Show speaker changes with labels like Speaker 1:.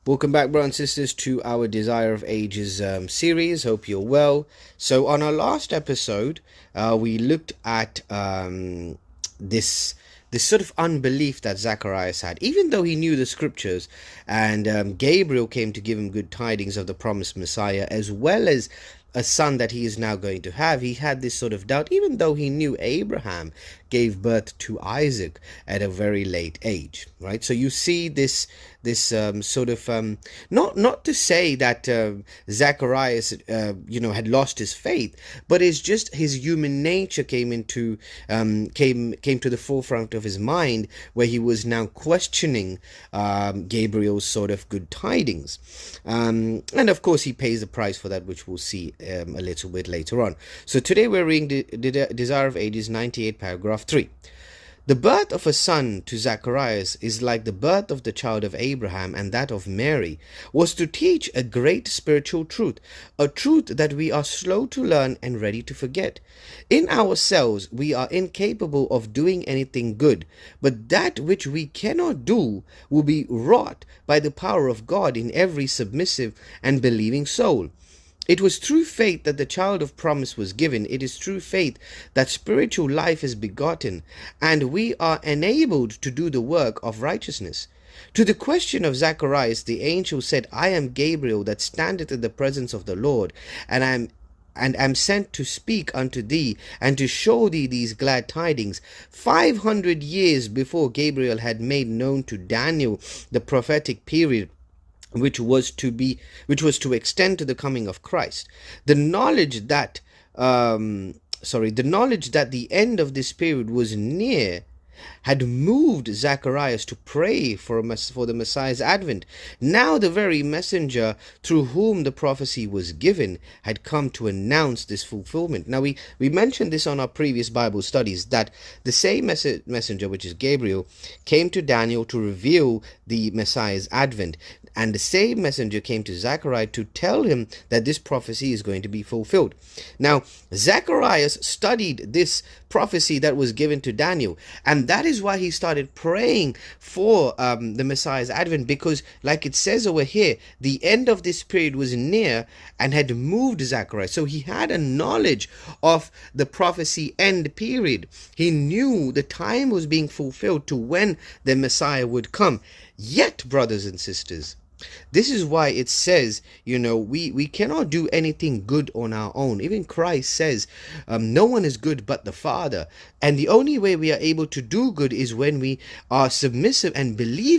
Speaker 1: Welcome back, brothers and sisters, to our Desire of Ages series. Hope you're well. So, on our last episode, we looked at this sort of unbelief that Zacharias had, even though he knew the scriptures, and Gabriel came to give him good tidings of the promised Messiah, as well as a son that he is now going to have. He had this sort of doubt, even though he knew Abraham gave birth to Isaac at a very late age, right? So you see this sort of not to say that Zacharias had lost his faith, but it's just his human nature came to the forefront of his mind, where he was now questioning Gabriel's sort of good tidings, and of course he pays the price for that, which we'll see a little bit later on. So today we're reading the Desire of Ages 98, paragraph 3. The birth of a son to Zacharias is like the birth of the child of Abraham, and that of Mary was to teach a great spiritual truth, a truth that we are slow to learn and ready to forget. In ourselves we are incapable of doing anything good, but that which we cannot do will be wrought by the power of God in every submissive and believing soul. It was through faith that the child of promise was given. It is through faith that spiritual life is begotten, and we are enabled to do the work of righteousness. To the question of Zacharias, the angel said, I am Gabriel that standeth in the presence of the Lord, and am sent to speak unto thee, and to show thee these glad tidings. 500 years before Gabriel had made known to Daniel the prophetic period which was to extend to the coming of Christ. The knowledge that the end of this period was near had moved Zacharias to pray for the Messiah's advent. Now the very messenger through whom the prophecy was given had come to announce this fulfillment. Now we mentioned this on our previous Bible studies, that the same messenger, which is Gabriel, came to Daniel to reveal the Messiah's advent. And the same messenger came to Zacharias to tell him that this prophecy is going to be fulfilled. Now, Zacharias studied this prophecy that was given to Daniel, and that is why he started praying for the Messiah's advent, because, like it says over here, the end of this period was near and had moved Zacharias. So he had a knowledge of the prophecy end period. He knew the time was being fulfilled to when the Messiah would come. Yet, brothers and sisters, this is why it says, we cannot do anything good on our own. Even Christ says, no one is good but the Father. And the only way we are able to do good is when we are submissive and believe